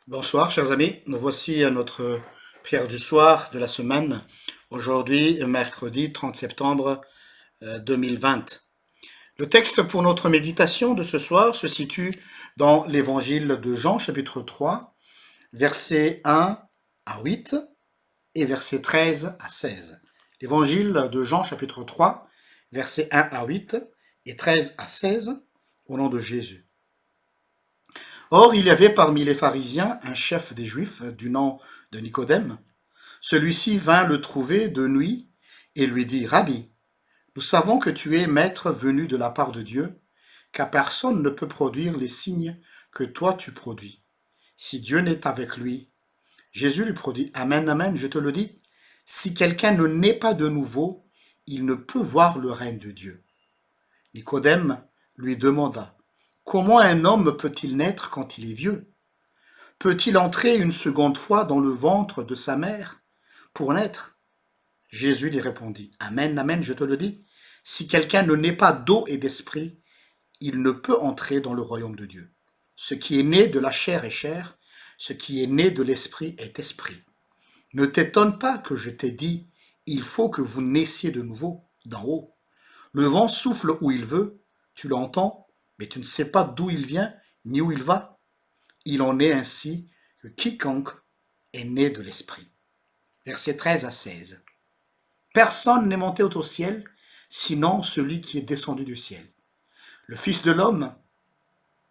Bonsoir, chers amis. Nous voici à notre prière du soir de la semaine. Aujourd'hui, mercredi 30 septembre 2020. Le texte pour notre méditation de ce soir se situe dans l'évangile de Jean, chapitre 3, versets 1 à 8 et versets 13 à 16. L'évangile de Jean, chapitre 3, versets 1 à 8 et 13 à 16, au nom de Jésus. Or, il y avait parmi les pharisiens un chef des Juifs du nom de Nicodème. Celui-ci vint le trouver de nuit et lui dit, Rabbi, nous savons que tu es maître venu de la part de Dieu, car personne ne peut produire les signes que toi tu produis, si Dieu n'est avec lui. Jésus lui produit, Amen, Amen, je te le dis, si quelqu'un ne naît pas de nouveau, il ne peut voir le règne de Dieu. Nicodème lui demanda, comment un homme peut-il naître quand il est vieux? Peut-il entrer une seconde fois dans le ventre de sa mère pour naître? Jésus lui répondit, Amen, Amen, je te le dis, si quelqu'un ne naît pas d'eau et d'esprit, il ne peut entrer dans le royaume de Dieu. Ce qui est né de la chair est chair, ce qui est né de l'esprit est esprit. Ne t'étonne pas que je t'ai dit, il faut que vous naissiez de nouveau, d'en haut. Le vent souffle où il veut, tu l'entends, mais tu ne sais pas d'où il vient, ni où il va. Il en est ainsi que quiconque est né de l'esprit. Versets 13 à 16. Personne n'est monté au ciel, sinon celui qui est descendu du ciel. Le Fils de l'homme,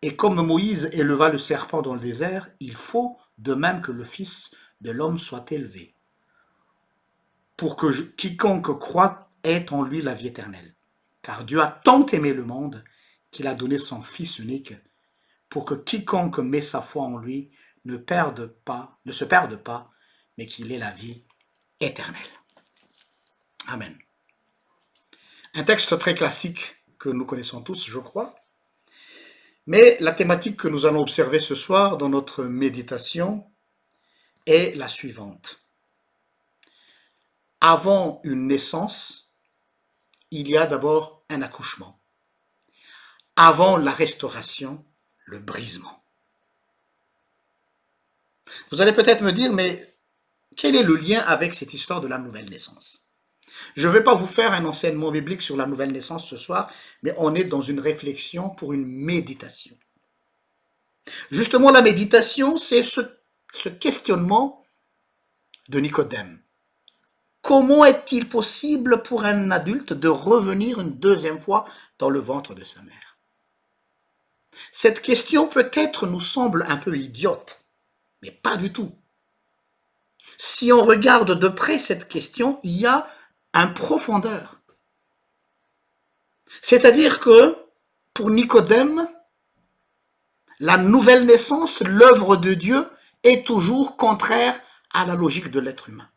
et comme Moïse éleva le serpent dans le désert, il faut de même que le Fils de l'homme soit élevé, pour que quiconque croit ait en lui la vie éternelle. Car Dieu a tant aimé le monde qu'il a donné son Fils unique, pour que quiconque met sa foi en lui ne se perde pas, mais qu'il ait la vie éternelle. Amen. Un texte très classique que nous connaissons tous, je crois. Mais la thématique que nous allons observer ce soir dans notre méditation est la suivante. Avant une naissance, il y a d'abord un accouchement. Avant la restauration, le brisement. Vous allez peut-être me dire, mais quel est le lien avec cette histoire de la nouvelle naissance? Je ne vais pas vous faire un enseignement biblique sur la nouvelle naissance ce soir, mais on est dans une réflexion pour une méditation. Justement, la méditation, c'est ce questionnement de Nicodème. Comment est-il possible pour un adulte de revenir une deuxième fois dans le ventre de sa mère? Cette question peut-être nous semble un peu idiote, mais pas du tout. Si on regarde de près cette question, il y a une profondeur. C'est-à-dire que pour Nicodème, la nouvelle naissance, l'œuvre de Dieu, est toujours contraire à la logique de l'être humain.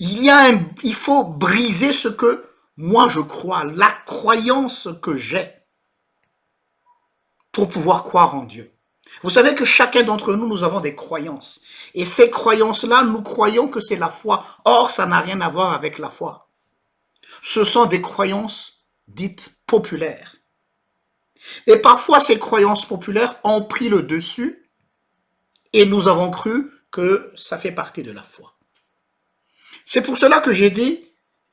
Il faut briser ce que moi je crois, la croyance que j'ai pour pouvoir croire en Dieu. Vous savez que chacun d'entre nous, nous avons des croyances. Et ces croyances-là, nous croyons que c'est la foi. Or, ça n'a rien à voir avec la foi. Ce sont des croyances dites populaires. Et parfois, ces croyances populaires ont pris le dessus et nous avons cru que ça fait partie de la foi. C'est pour cela que j'ai dit,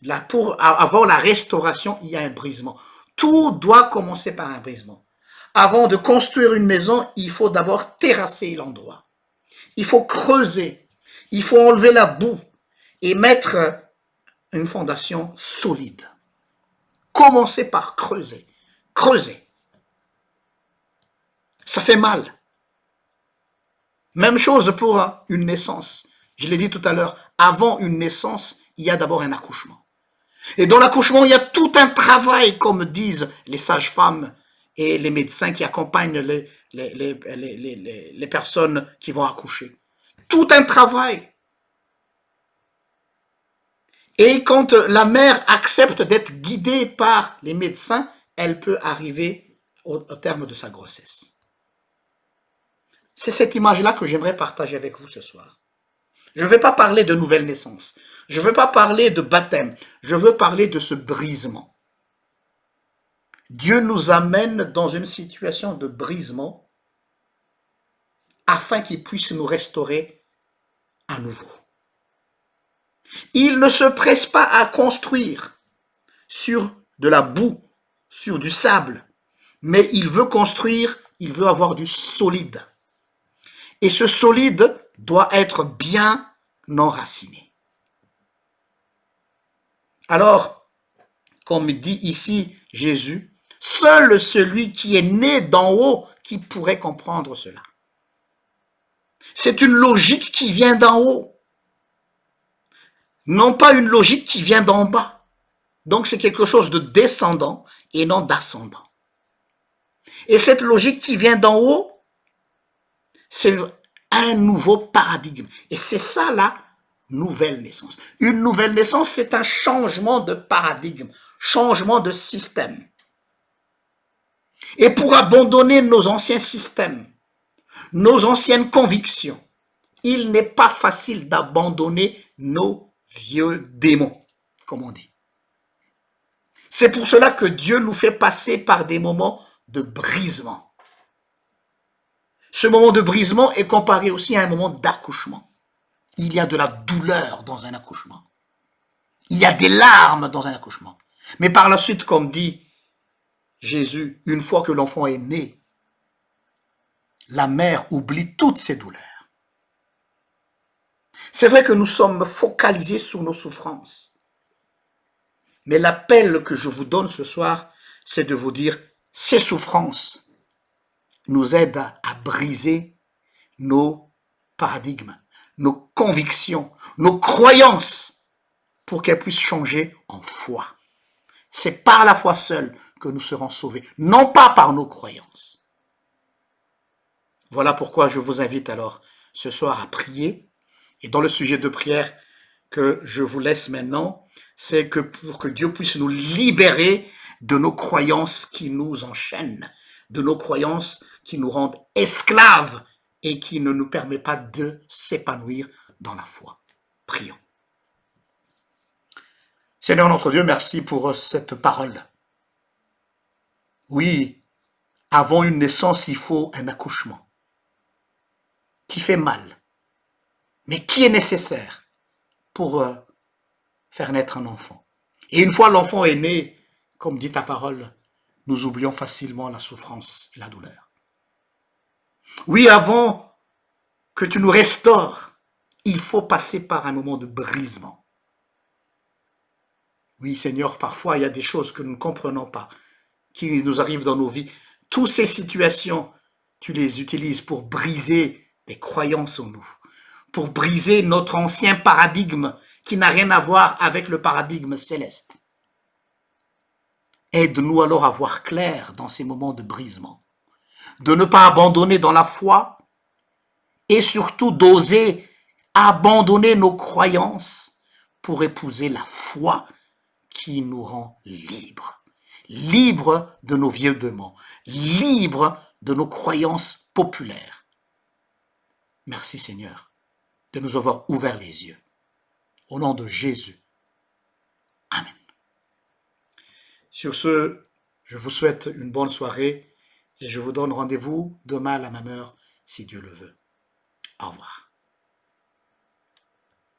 avant la restauration, il y a un brisement. Tout doit commencer par un brisement. Avant de construire une maison, il faut d'abord terrasser l'endroit. Il faut creuser. Il faut enlever la boue et mettre une fondation solide. Commencez par creuser. Creuser. Ça fait mal. Même chose pour une naissance. Je l'ai dit tout à l'heure, avant une naissance, il y a d'abord un accouchement. Et dans l'accouchement, il y a tout un travail, comme disent les sages-femmes et les médecins qui accompagnent les personnes qui vont accoucher. Tout un travail. Et quand la mère accepte d'être guidée par les médecins, elle peut arriver au terme de sa grossesse. C'est cette image-là que j'aimerais partager avec vous ce soir. Je ne vais pas parler de nouvelle naissance. Je ne veux pas parler de baptême. Je veux parler de ce brisement. Dieu nous amène dans une situation de brisement afin qu'il puisse nous restaurer à nouveau. Il ne se presse pas à construire sur de la boue, sur du sable, mais il veut construire, il veut avoir du solide. Et ce solide doit être bien enraciné. Alors, comme dit ici Jésus, seul celui qui est né d'en haut qui pourrait comprendre cela. C'est une logique qui vient d'en haut, non pas une logique qui vient d'en bas. Donc c'est quelque chose de descendant et non d'ascendant. Et cette logique qui vient d'en haut, c'est un nouveau paradigme. Et c'est ça la nouvelle naissance. Une nouvelle naissance, c'est un changement de paradigme, changement de système. Et pour abandonner nos anciens systèmes, nos anciennes convictions, il n'est pas facile d'abandonner nos vieux démons, comme on dit. C'est pour cela que Dieu nous fait passer par des moments de brisement. Ce moment de brisement est comparé aussi à un moment d'accouchement. Il y a de la douleur dans un accouchement. Il y a des larmes dans un accouchement. Mais par la suite, comme dit Jésus, une fois que l'enfant est né, la mère oublie toutes ses douleurs. C'est vrai que nous sommes focalisés sur nos souffrances. Mais l'appel que je vous donne ce soir, c'est de vous dire, ces souffrances nous aident à briser nos paradigmes, nos convictions, nos croyances, pour qu'elles puissent changer en foi. C'est par la foi seule que nous serons sauvés, non pas par nos croyances. Voilà pourquoi je vous invite alors ce soir à prier. Et dans le sujet de prière que je vous laisse maintenant, c'est que pour que Dieu puisse nous libérer de nos croyances qui nous enchaînent, de nos croyances qui nous rendent esclaves et qui ne nous permettent pas de s'épanouir dans la foi. Prions. Seigneur notre Dieu, merci pour cette parole. Oui, avant une naissance, il faut un accouchement qui fait mal, mais qui est nécessaire pour faire naître un enfant. Et une fois l'enfant est né, comme dit ta parole, nous oublions facilement la souffrance et la douleur. Oui, avant que tu nous restaures, il faut passer par un moment de brisement. Oui, Seigneur, parfois il y a des choses que nous ne comprenons pas, qui nous arrivent dans nos vies. Toutes ces situations, tu les utilises pour briser des croyances en nous, pour briser notre ancien paradigme qui n'a rien à voir avec le paradigme céleste. Aide-nous alors à voir clair dans ces moments de brisement, de ne pas abandonner dans la foi et surtout d'oser abandonner nos croyances pour épouser la foi qui nous rend libres. Libres de nos vieux démons, libres de nos croyances populaires. Merci Seigneur de nous avoir ouvert les yeux. Au nom de Jésus. Amen. Sur ce, je vous souhaite une bonne soirée et je vous donne rendez-vous demain à la même heure, si Dieu le veut. Au revoir.